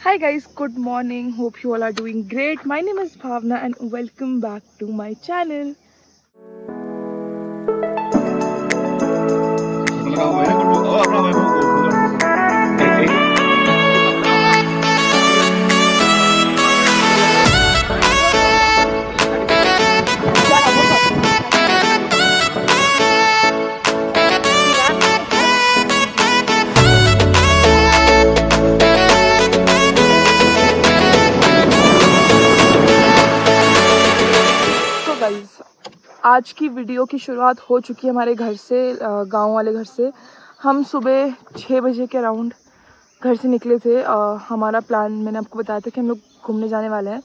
Hi guys, good morning. Hope you all are doing great. My name is Bhavna and welcome back to my channel. So guys, आज की video की शुरुआत हो चुकी है हमारे घर से, गांव वाले घर से। हम सुबह 6 बजे के अराउंड घर से निकले थे। हमारा प्लान मैंने आपको बताया था कि हम लोग घूमने जाने वाले हैं।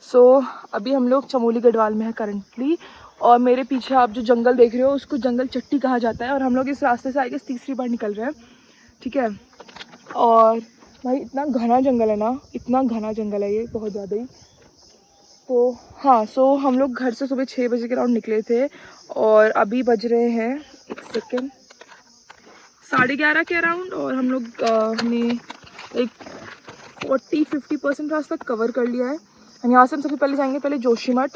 सो अभी हम लोग चमोली गढ़वाल में है करंटली, और मेरे पीछे आप जो जंगल देख रहे हो उसको जंगल चट्टी कहा जाता है, और हम लोग इस रास्ते से आई गेस तीसरी बार निकल रहे हैं। ठीक है, और भाई इतना घना जंगल है ना, इतना घना जंगल है ये, बहुत ज़्यादा ही। तो हाँ, सो हम लोग घर से सुबह 6 बजे के अराउंड निकले थे, और अभी बज रहे हैं 11:30 के अराउंड, और हम लोग ने एक 40-50% रास्ता कवर कर लिया है। यहाँ से हम सबसे पहले जाएंगे पहले जोशीमठ।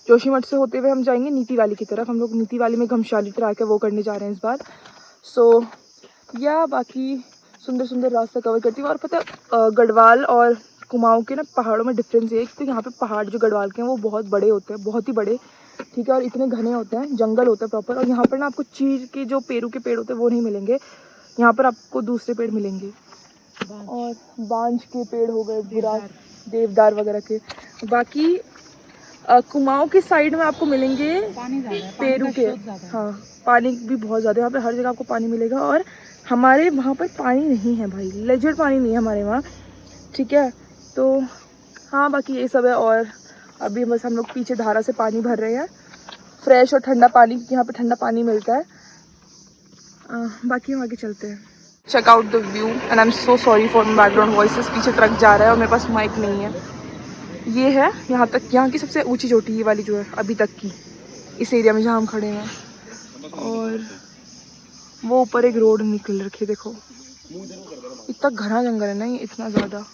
जोशीमठ से होते हुए हम जाएंगे नीति वाली की तरफ। हम लोग नीति वाली में घमशाली ट्रैक है वो करने जा रहे हैं इस बार। सो या बाकी सुंदर सुंदर रास्ता कवर करती हूँ। और पता है गढ़वाल और कुमाऊँ के ना पहाड़ों में डिफरेंस ये है कि यहाँ पे पहाड़ जो गढ़वाल के हैं वो बहुत बड़े होते हैं, बहुत ही बड़े। ठीक है, और इतने घने होते हैं, जंगल होता है प्रॉपर। और यहाँ पर ना आपको चीड़ के जो पेरू के पेड़ होते हैं वो नहीं मिलेंगे, यहाँ पर आपको दूसरे पेड़ मिलेंगे। और बांज के पेड़ हो गए, बुरास, देवदार वगैरह के। बाकी कुमाऊँ की साइड में आपको मिलेंगे पेरू के। हाँ, पानी भी बहुत ज़्यादा है यहाँ पे, हर जगह आपको पानी मिलेगा। और हमारे वहाँ पर पानी नहीं है भाई, लेजर पानी नहीं है हमारे वहाँ। ठीक है, तो हाँ बाकी ये सब है। और अभी बस हम लोग पीछे धारा से पानी भर रहे हैं, फ्रेश और ठंडा पानी, यहाँ पे ठंडा पानी मिलता है। बाकी हम आगे चलते हैं। Check out the view and I am so sorry for my background voices. पीछे ट्रक जा रहा है और मेरे पास माइक नहीं है। ये है यहाँ तक, यहाँ की सबसे ऊंची चोटी ये वाली जो है अभी तक की, इस एरिया में जहाँ हम खड़े हैं। और वो ऊपर एक रोड निकल रखी है, देखो। इतना घना जंगल है ना ये, इतना ज़्यादा।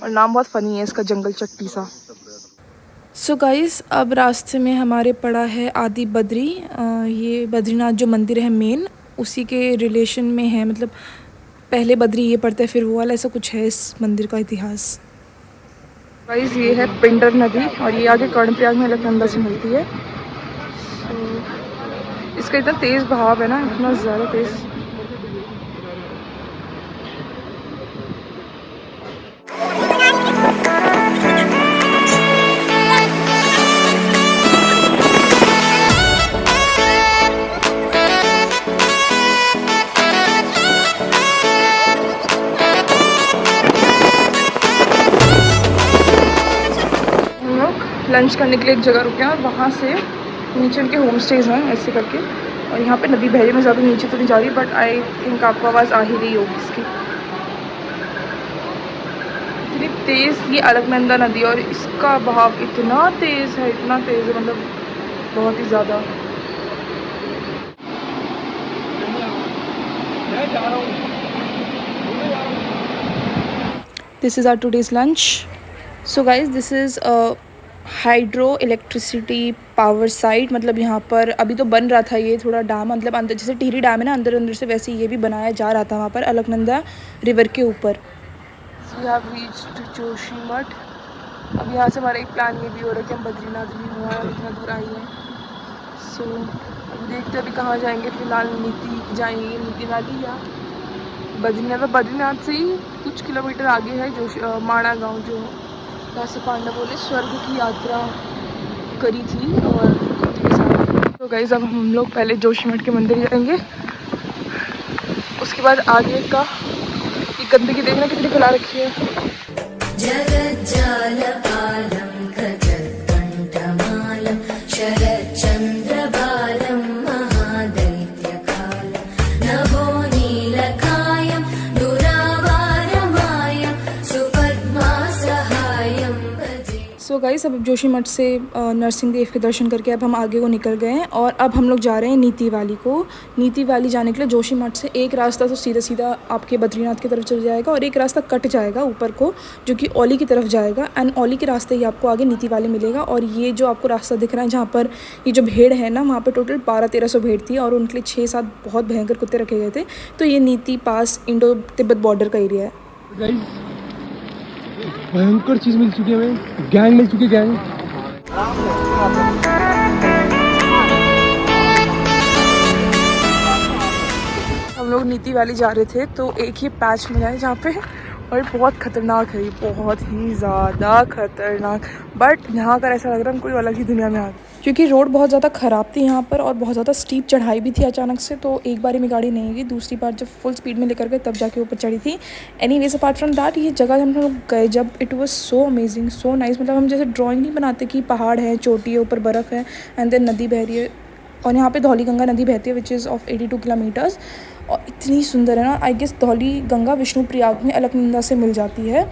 और नाम बहुत फ़नी है इसका, जंगल चट्टी सा। सो गाइस, अब रास्ते में हमारे पड़ा है आदि बद्री। ये बद्रीनाथ जो मंदिर है मेन, उसी के रिलेशन में है। मतलब पहले बद्री ये पड़ता है फिर वो वाला, ऐसा कुछ है इस मंदिर का इतिहास। गाइस ये है पिंडर नदी, और ये आगे कर्णप्रयाग में अलकनंदा से मिलती है। तो इसका इतना तेज़ बहाव है ना, इतना ज़्यादा तेज़। लंच करने के लिए एक जगह रुके हैं, और वहाँ से नीचे उनके होम स्टेज हैं ऐसे करके। और यहाँ पे नदी बह रही है, मैं ज़्यादा नीचे तो नहीं जा रही, बट आई थिंक आपको आवाज़ आ ही रही होगी इसकी। इतनी तेज़ ये अलकनंदा नदी, और इसका बहाव इतना तेज़ है, इतना तेज़ है, मतलब बहुत ही ज़्यादा। This is our today's lunch. So guys, this is hydro electricity power site. मतलब यहाँ पर अभी तो बन रहा था ये थोड़ा डैम, मतलब अंदर जैसे टिहरी डैम है ना अंदर अंदर से, वैसे ये भी बनाया जा रहा था वहाँ पर अलकनंदा रिवर के ऊपर। We have reached Joshimath. अब यहाँ से हमारा एक प्लान ये भी हो रहा है कि हम बद्रीनाथ भी हुआ है, इतना दूर आई है। सो अब देखते अभी कहाँ जाएंगे। फिलहाल नीति जाएंगे, नीति वाली या बद्रीनाथ। बद्रीनाथ से ही कुछ किलोमीटर आगे है जो माणा गाँव, जो जहाँ से पांडवों ने स्वर्ग की यात्रा करी थी और कुंती के साथ। तो गाइस, अब हम लोग पहले जोशीमठ के मंदिर जाएंगे, उसके बाद आगे का ये गंदगी देखना कितनी फैला रखी है। सो सो गाइस, अब जोशीमठ से नरसिंह देव के दर्शन करके अब हम आगे को निकल गए हैं और अब हम लोग जा रहे हैं नीति वाली को। नीति वाली जाने के लिए जोशीमठ से एक रास्ता तो सीधा सीधा आपके बद्रीनाथ की तरफ चल जाएगा और एक रास्ता कट जाएगा ऊपर को जो कि औली की तरफ जाएगा। एंड औली के रास्ते ही आपको आगे नीति वाली मिलेगा। और ये जो आपको रास्ता दिख रहा है जहाँ पर ये जो भेड़ है ना, वहाँ पर टोटल 1200-1300 भेड़ थी और उनके लिए 6-7 बहुत भयंकर कुत्ते रखे गए थे। तो ये नीति पास इंडो तिब्बत बॉर्डर का एरिया है। भयंकर चीज मिल चुकी है हमें, गैंग मिल चुकी है, गैंग। हम लोग नीति वाली जा रहे थे तो एक ही पैच मिला है जहाँ पे, और बहुत खतरनाक है, बहुत ही ज़्यादा खतरनाक। बट यहाँ कर ऐसा लग रहा है हम कोई अलग ही दुनिया में आ गए, क्योंकि रोड बहुत ज़्यादा ख़राब थी यहाँ पर और बहुत ज़्यादा स्टीप चढ़ाई भी थी अचानक से। तो एक बारी में गाड़ी नहीं गई, दूसरी बार जब फुल स्पीड में लेकर गए तब जाके ऊपर चढ़ी थी। एनीवेज अपार्ट फ्रॉम दैट, ये जगह हम लोग गए जब, it was so amazing, so nice. मतलब हम जैसे ड्राइंग नहीं बनाते कि पहाड़ है, चोटी है, ऊपर बर्फ़ है एंड देन नदी बह रही है, और यहाँ पे धौली गंगा नदी बहती है विच इज़ ऑफ 82 किलोमीटर्स, और इतनी सुंदर है ना। आई गेस धौली गंगा विष्णुप्रयाग में अलकनंदा से मिल जाती है।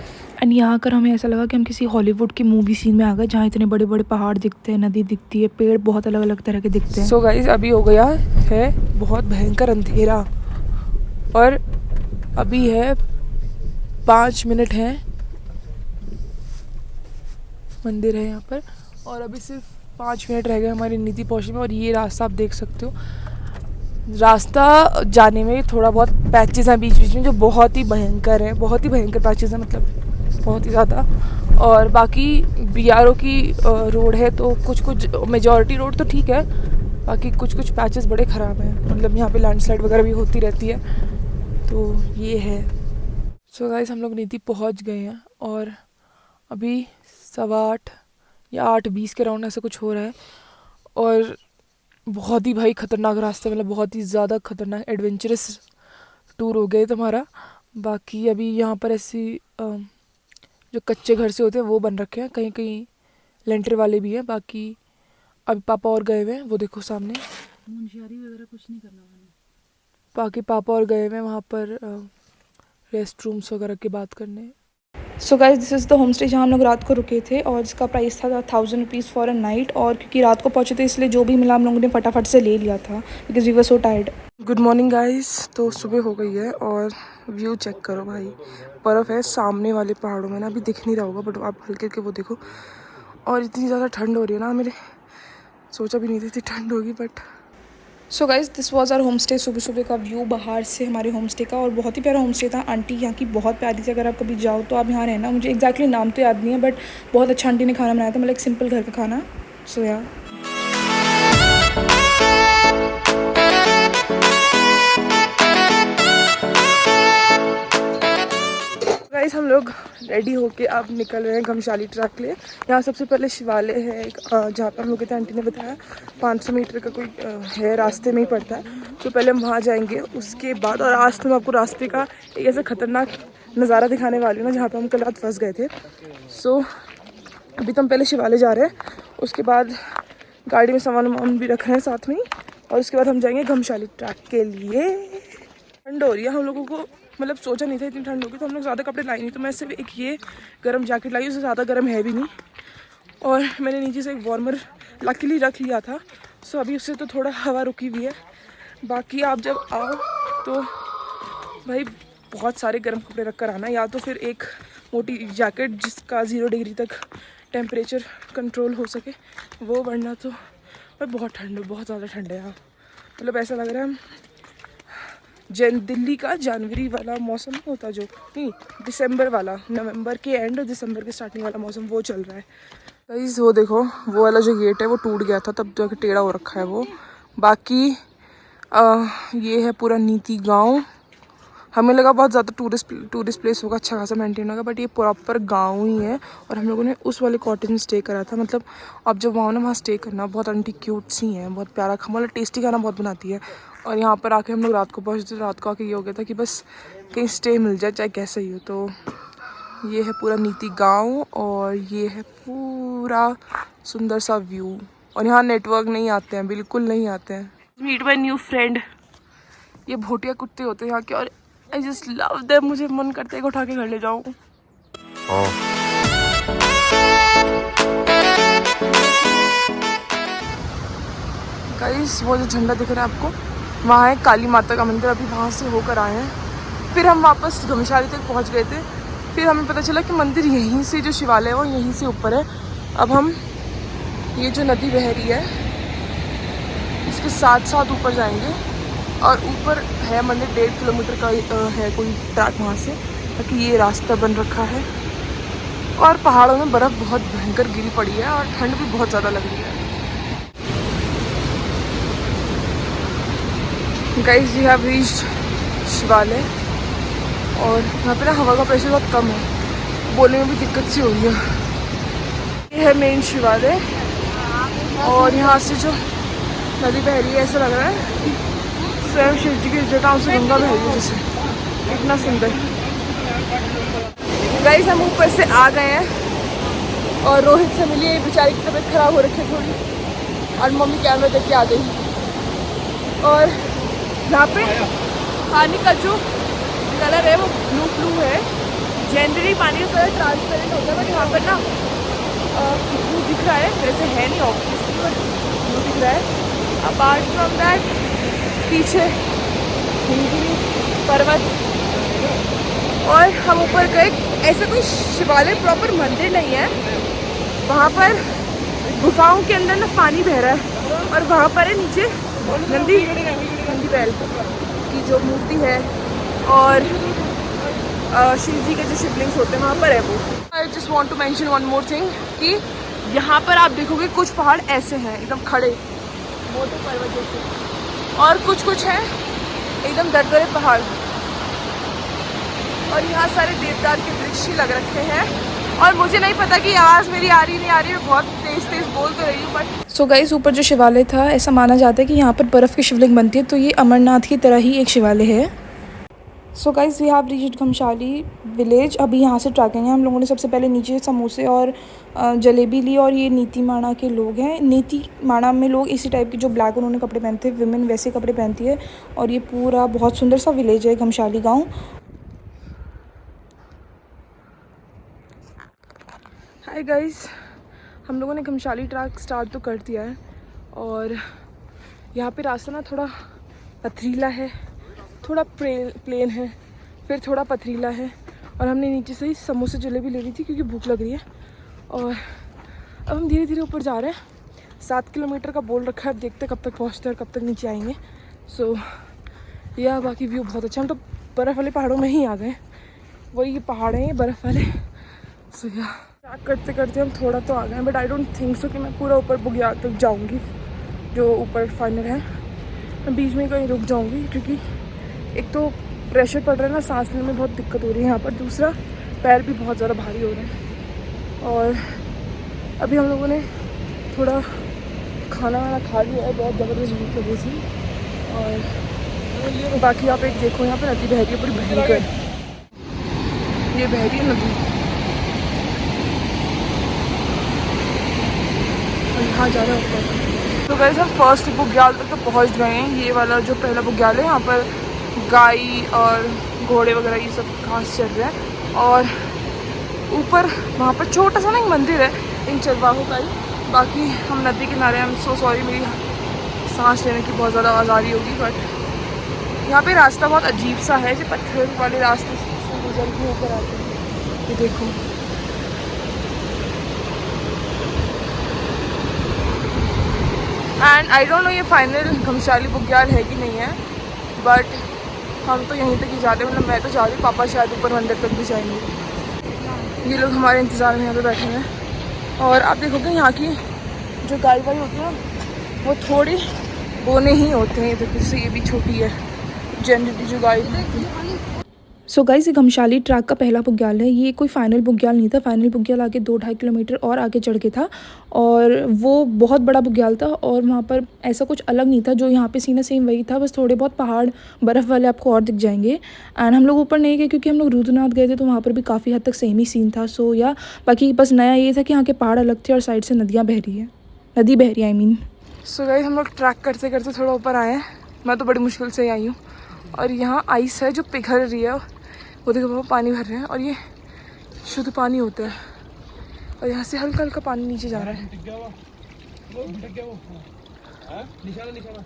एंड यहाँ आकर हमें ऐसा लगा कि हम किसी हॉलीवुड की मूवी सीन में आ गए, जहाँ इतने बड़े बड़े पहाड़ दिखते हैं, नदी दिखती है, पेड़ बहुत अलग अलग तरह के दिखते हैं। सो गाइस, अभी हो गया है बहुत भयंकर अंधेरा और अभी है 5 मिनट हैं, मंदिर है यहाँ पर, और अभी सिर्फ 5 मिनट रह गए हमारी नीति पहुँचने में। और ये रास्ता आप देख सकते हो, रास्ता जाने में थोड़ा बहुत पैचेस हैं बीच बीच में जो बहुत ही भयंकर है, बहुत ही भयंकर पैचेस हैं, मतलब बहुत ही ज़्यादा। और बाकी BRO की रोड है तो कुछ मेजॉरिटी रोड तो ठीक है, बाकी कुछ पैचेस बड़े ख़राब हैं, मतलब यहाँ पे लैंडस्लाइड वगैरह भी होती रहती है। तो ये है। सो गाइस, हम लोग नीति पहुँच गए हैं और अभी 8:15 या 8:20 के राउंड ऐसा कुछ हो रहा है। और बहुत ही भाई ख़तरनाक रास्ते, मतलब बहुत ही ज़्यादा ख़तरनाक एडवेंचरस टूर हो गए तुम्हारा। बाकी अभी यहाँ पर ऐसी जो कच्चे घर से होते हैं वो बन रखे हैं, कहीं कहीं लेंटर वाले भी हैं। बाकी अभी पापा और गए हुए हैं, वो देखो सामने, मुंशियारी वगैरह कुछ नहीं करना मैंने। बाकी पापा और गए हुए हैं वहाँ पर रेस्ट रूम्स वगैरह की बात करने। So guys, this is the home stay जहाँ हम लोग रात को रुके थे और इसका प्राइस था 1000 रुपीज़ फॉर अ नाइट। और क्योंकि रात को पहुँचे थे इसलिए जो भी मिला हम लोगों ने फटाफट से ले लिया था, because we were so tired. Good morning guys, तो सुबह हो गई है और व्यू चेक करो भाई, बर्फ़ है सामने वाले पहाड़ों में ना, अभी दिख नहीं रहा होगा बट आप हल्के के वो देखो। और इतनी ज़्यादा ठंड हो रही है ना, मेरे सोचा भी नहीं थी इतनी ठंड होगी। But so guys, this was our home stay. सुबह सुबह का व्यू बाहर से हमारे होम स्टे का, और बहुत ही प्यारा होम स्टे था। आंटी यहाँ की बहुत प्यारी थी, अगर आप कभी जाओ तो आप यहाँ रहना। मुझे एग्जैक्टली नाम तो याद नहीं है बट बहुत अच्छा आंटी ने खाना बनाया था, मतलब एक सिंपल घर का खाना। सो या गाइस, हम लोग रेडी होके अब निकल रहे हैं घमशाली ट्रैक के लिए। यहाँ सबसे पहले शिवालय है एक, जहाँ पर हम लोग थे, आंटी ने बताया 500 मीटर का कोई है, रास्ते में ही पड़ता है। तो पहले हम वहाँ जाएंगे, उसके बाद, और आज तो मैं आपको रास्ते का एक ऐसा खतरनाक नज़ारा दिखाने वाली हूँ ना जहाँ पर हम कल रात फंस गए थे। सो अभी तो हम पहले शिवालय जा रहे हैं, उसके बाद गाड़ी में सामान वामान भी रख रहे हैं साथ में ही, और उसके बाद हम जाएंगे घमशाली ट्रैक के लिए। ठंड हो रही है हम लोगों को, मतलब सोचा नहीं था इतनी ठंड होगी, तो हम लोग ज़्यादा कपड़े लाए नहीं। तो मैं सिर्फ एक ये गर्म जैकेट लाई, उससे ज़्यादा गर्म है भी नहीं, और मैंने नीचे से एक वार्मर लकीली रख लिया था। सो अभी उससे तो थोड़ा हवा रुकी हुई है। बाकी आप जब आओ तो भाई बहुत सारे गर्म कपड़े रख कर आना, या तो फिर एक मोटी जैकेट जिसका 0 डिग्री तक टेम्परेचर कंट्रोल हो सके वो, वरना तो भाई बहुत ठंड है, बहुत ज़्यादा ठंड है यहाँ। मतलब ऐसा लग रहा है दिल्ली का जनवरी वाला मौसम नहीं होता, जो नहीं दिसंबर वाला, नवंबर के एंड और दिसंबर के स्टार्टिंग वाला मौसम, वो चल रहा है। गाइस वो देखो, वो वाला जो गेट है वो टूट गया था, तब जाके टेढ़ा हो रखा है वो। बाकी ये है पूरा नीति गांव। हमें लगा बहुत ज़्यादा टूरिस्ट प्लेस होगा, अच्छा खासा मेंटेन होगा, बट ये प्रॉपर गांव ही है। और हम लोगों ने उस वाले कॉटेज में स्टे करा था। मतलब अब जब वहाँ ना, वहाँ स्टे करना, बहुत आंटी क्यूट सी हैं, बहुत प्यारा मतलब टेस्टी खाना बहुत बनाती है। और यहाँ पर आके हम लोग रात को पहुँचे, रात को आके ये हो गया था कि बस कहीं स्टे मिल जाए चाहे कैसे ही हो। तो ये है पूरा नीति गाँव और ये है पूरा सुंदर सा व्यू। और यहाँ नेटवर्क नहीं आते हैं, बिल्कुल नहीं आते हैं। मीट माई न्यू फ्रेंड, ये भोटिया कुत्ते होते हैं यहाँ के, और आई जस्ट लव देम। मुझे मन करता है कि उठा के घर ले जाऊँ। गाइस वो जो झंडा दिख रहा है आपको, वहाँ है काली माता का मंदिर। अभी वहाँ से होकर आए हैं, फिर हम वापस घमशाली तक पहुँच गए थे। फिर हमें पता चला कि मंदिर यहीं से, जो शिवालय है वो यहीं से ऊपर है। अब हम ये जो नदी बह रही है इसके साथ साथ ऊपर जाएंगे, और ऊपर है मंदिर 1.5 किलोमीटर का है कोई ट्रैक वहाँ से, ताकि ये रास्ता बन रखा है। और पहाड़ों में बर्फ़ बहुत भयंकर गिरी पड़ी है और ठंड भी बहुत ज़्यादा लग रही है। गाइस वी हैव रीच्ड शिवालय, और यहाँ पे ना हवा का प्रेशर बहुत कम है, बोलने में भी दिक्कत सी हो रही है। ये है मेन शिवालय, और यहाँ से जो नदी बह रही है ऐसा लग रहा है स्वयं शिव जी की जटाओं से गंगा बह रही है जैसे, इतना सुंदर। गाइस हम ऊपर से आ गए हैं, और रोहित से मिली, बेचारी की तबीयत खराब हो रखी है थोड़ी, और मम्मी कैमरा देख के आ गई। और यहाँ पे पानी का जो कलर है वो ब्लू है। जनरली पानी का कलर ट्रांसपेरेंट होता है, बट यहाँ पर ना ब्लू दिख रहा है, वैसे है नहीं ऑब्वियसली, बट ब्लू दिख रहा है। अपार्ट फ्रॉम दैट पीछे हिंदू पर्वत, और हम ऊपर गए। ऐसा कोई शिवालय प्रॉपर मंदिर नहीं है, वहाँ पर गुफाओं के अंदर ना पानी बह रहा है, और वहाँ पर है नीचे नंदी बैल की जो मूर्ति है, और शिव जी के जो शिवलिंग्स होते हैं वहाँ पर है वो। I just want to mention one more thing कि यहाँ पर आप देखोगे कुछ पहाड़ ऐसे हैं एकदम खड़े मोटे पर्वत जैसे, और कुछ है एकदम दरदरे पहाड़, और यहाँ सारे देवदार के वृक्ष ही लग रखे हैं। और मुझे नहीं पता कि आवाज़ मेरी आ रही नहीं आ रही, मैं बहुत तेज़ बोल तो रही हूँ, बट सो गाइस ऊपर जो शिवालय था, ऐसा माना जाता है कि यहाँ पर बर्फ़ की शिवलिंग बनती है, तो ये अमरनाथ की तरह ही एक शिवालय है। So guys we have reached Ghamshali village. अभी यहाँ से ट्रैकिंग है। हम लोगों ने सबसे पहले नीचे समोसे और जलेबी ली, और ये नीति माणा के लोग हैं। नीति माणा में लोग इसी टाइप के जो ब्लैक उन्होंने कपड़े पहनते हैं, विमेन वैसे कपड़े पहनती है, और ये पूरा बहुत सुंदर सा विलेज है घमशाली गाँव। हाय गाइस, हम लोगों ने घमशाली ट्रैक स्टार्ट तो कर दिया है, और यहाँ पे रास्ता ना थोड़ा पथरीला है, थोड़ा प्लेन है, फिर थोड़ा पथरीला है, और हमने नीचे से ही समोसे जलेबी ले ली थी क्योंकि भूख लग रही है। और अब हम धीरे धीरे ऊपर जा रहे हैं। 7 किलोमीटर का बोल रखा है, अब देखते कब तक पहुँचते हैं और कब तक नीचे आएंगे। सो यह बाकी व्यू बहुत अच्छा। हम तो बर्फ़ वाले पहाड़ों में ही आ गए, वही ये पहाड़ हैं ये बर्फ़ वाले। सो या ट्रैक करते करते हम थोड़ा तो आ गए, but I don't think so कि मैं पूरा ऊपर बुग्याल तक जाऊंगी, जो ऊपर फाइनल है। मैं बीच में कहीं रुक जाऊंगी, क्योंकि एक तो प्रेशर पड़ रहा है ना, सांस लेने में बहुत दिक्कत हो रही है यहाँ पर, दूसरा पैर भी बहुत ज़्यादा भारी हो रहे हैं। और अभी हम लोगों ने थोड़ा खाना वाना खा लिया है, बहुत ज़बरदस्त भूख लगी थी। और बाकी आप एक देखो, यहाँ पर नदी बह रही है पूरी भयंकर, ये बह रही है नदी, यहाँ जा रहे हैं। तो गाइस हम फर्स्ट बुग्याल तक तो पहुँच गए हैं। ये वाला जो पहला बुग्याल है, यहाँ पर गाय और घोड़े वगैरह ये सब घास चल रहे हैं, और ऊपर वहाँ पर छोटा सा ना एक मंदिर है इन चरवाहों का ही। बाकी हम नदी किनारे, हम सो सॉरी, मेरी सांस लेने की बहुत ज़्यादा आवाज़ आ रही होगी, बट यहाँ पे रास्ता बहुत अजीब सा है, जो पत्थर वाले रास्ते से गुजर के ऊपर आते हैं। ये देखो, एंड आई डोंट नो ये फाइनल घमशाली बुग्याल है कि नहीं है, बट हम तो यहीं तक ही जाते हैं। मतलब मैं तो जा रही हूँ, पापा शायद ऊपर मंदिर तक भी जाएंगे। ये लोग हमारे इंतज़ार में यहाँ पे बैठे हैं, और आप देखोगे यहाँ की जो गाय वाई होती है ना, वो थोड़ी बोने ही होते हैं। देखो से ये भी छोटी है जनरली जो गाय होती है। सो गाइस ये घमशाली ट्रैक का पहला बुग्याल है। ये कोई फाइनल बुग्याल नहीं था, फाइनल बुग्याल आगे 2-2.5 किलोमीटर और आगे चढ़ के था, और वो बहुत बड़ा बुग्याल था, और वहाँ पर ऐसा कुछ अलग नहीं था। जो यहाँ पे सीना सेम वही था, बस थोड़े बहुत पहाड़ बर्फ़ वाले आपको और दिख जाएंगे। एंड हम लोग ऊपर नहीं गए क्योंकि हम लोग रुद्रनाथ गए थे, तो वहाँ पर भी काफ़ी हद तक सेम ही सीन था। सो या बाकी बस नया ये था कि यहाँ के पहाड़ अलग थे और साइड से नदी बह रही है आई मीन। सो गाइस हम लोग ट्रैक करते करते थोड़ा ऊपर आए हैं। मैं तो बड़ी मुश्किल से आई हूँ, और यहाँ आइस है जो पिघल रही है, वो देखो वो पानी भर रहे हैं, और ये शुद्ध पानी होता है, और यहाँ से हल्का हल्का पानी नीचे जा रहा है। निशाना निशाना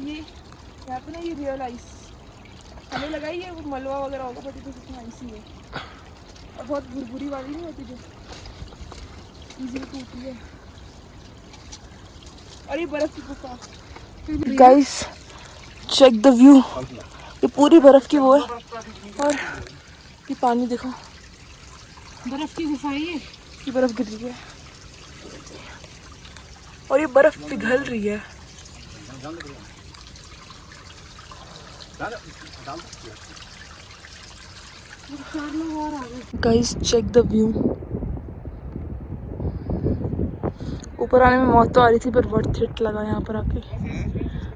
ये यहाँ पे ना ये रियल आइस हमें लगा ही है वो मलवा वगैरह होगा, बट इट इज आइस ही है और बहुत भुरभुरी वाली नहीं होती जो इजीली टूटती है। और ये बर्फ की गुफा, गाइस चेक द व्यू, ये पूरी बर्फ की वो है और ये पानी देखो, बर्फ की गुफा है ये बर्फ गिर रही है और ये बर्फ पिघल रही है। गाइस चेक द व्यू, ऊपर आने में मौत तो आ रही थी पर वर्थ इट लगा, यहाँ पर आके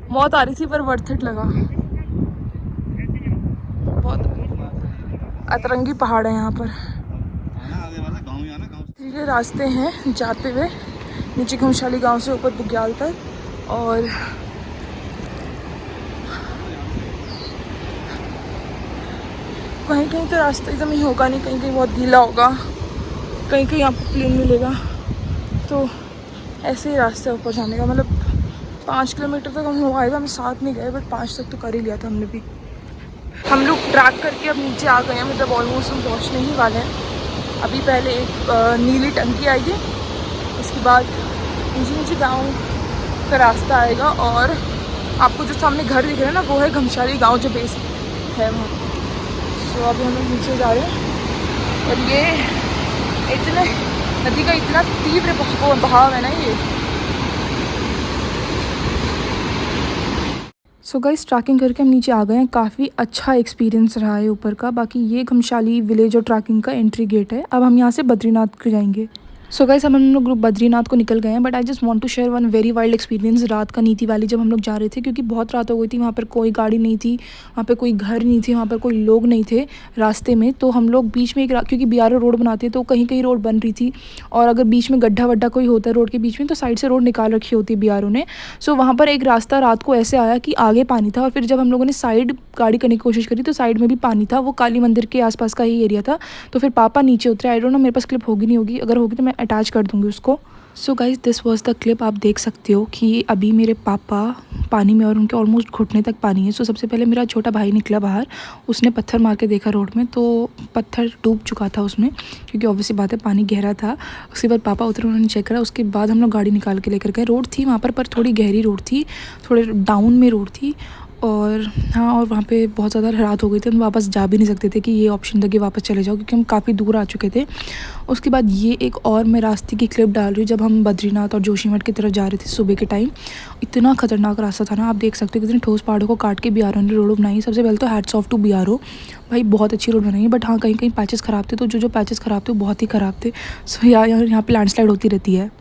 मौत आ रही थी पर वर्थ इट लगा। बहुत अतरंगी पहाड़ है यहाँ पर, ये रास्ते हैं जाते हुए नीचे घमशाली गांव से ऊपर बुग्याल तक। और कहीं कहीं तो रास्ता एकदम ही होगा नहीं, कहीं कहीं बहुत गीला होगा, कहीं कहीं आपको प्लेन मिलेगा, तो ऐसे ही रास्ते ऊपर जाने का। मतलब 5 किलोमीटर तक हम हो आए थे, हम 7 नहीं गए बट 5 तक तो कर ही लिया था हमने भी। हम लोग ट्रैक करके अब नीचे आ गए हैं, मतलब ऑलमोस्ट हम पहुँचने ही वाले हैं। अभी पहले एक नीली टंकी आएगी, उसके बाद नीचे नीचे गाँव का रास्ता आएगा और आपको जो सामने घर दिख रहा है ना वो है घमशाली गाँव जो बेस है वहाँ। तो अभी हम लोग नीचे जा रहे हैं और ये इतने नदी का इतना तीव्र बहाव है ना ये। सो गाइस ट्रैकिंग करके हम नीचे आ गए हैं, काफ़ी अच्छा एक्सपीरियंस रहा है ऊपर का। बाकी ये घमशाली विलेज और ट्रैकिंग का एंट्री गेट है। अब हम यहाँ से बद्रीनाथ को जाएंगे। सो गाइस हम लोग ग्रुप बद्रीनाथ को निकल गए हैं, but I just want to share one very wild experience रात का नीति वाली जब हम लोग जा रहे थे, क्योंकि बहुत रात हो गई थी। वहाँ पर कोई गाड़ी नहीं थी, वहाँ पे कोई घर नहीं थी, वहाँ पर कोई लोग नहीं थे रास्ते में। तो हम लोग बीच में क्योंकि BRO रोड बनाते तो कहीं कहीं रोड बन रही थी, और अगर बीच में गड्ढा वड्ढा कोई होता है रोड के बीच में तो साइड से रोड निकाल रखी होती है BRO ने। सो वहाँ पर एक रास्ता रात को ऐसे आया कि आगे पानी था, और फिर जब हम लोगों ने साइड गाड़ी करने की कोशिश करी तो साइड में भी पानी था। वो काली मंदिर के आसपास का ही एरिया था। तो फिर पापा नीचे उतरे। आई डोंट नो मेरे पास क्लिप होगी नहीं होगी, अगर होगी तो मैं अटैच कर दूँगी उसको। सो guys this was the clip. आप देख सकते हो कि अभी मेरे पापा पानी में और उनके ऑलमोस्ट घुटने तक पानी है। सो सबसे पहले मेरा छोटा भाई निकला बाहर, उसने पत्थर मार के देखा रोड में, तो पत्थर डूब चुका था उसमें, क्योंकि ऑब्वियसली बात है पानी गहरा था। उसके बाद पापा उतरे, उन्होंने चेक करा। उसके बाद हम लोग गाड़ी निकाल के लेकर गए। रोड थी वहाँ पर थोड़ी गहरी रोड थी, थोड़े डाउन में रोड थी। और हाँ, और वहाँ पे बहुत ज़्यादा रात हो गई थी, हम वापस जा भी नहीं सकते थे कि ये ऑप्शन था कि वापस चले जाओ, क्योंकि हम काफ़ी दूर आ चुके थे। उसके बाद ये एक और मैं रास्ते की क्लिप डाल रही हूँ जब हम बद्रीनाथ और जोशीमठ की तरफ जा रहे थे सुबह के टाइम। इतना खतरनाक रास्ता था ना, आप देख सकते हो कितने ठोस पहाड़ों को काट के BRO ने रोड बनाई। सबसे पहले तो हैट्स ऑफ टू BRO, भाई बहुत अच्छी रोड बनाई है। बट हाँ, कहीं कहीं पैचेस ख़राब थे, तो जो पैचेस ख़राब थे वो बहुत ही ख़राब थे। सो यहाँ पे लैंडस्लाइड होती रहती है।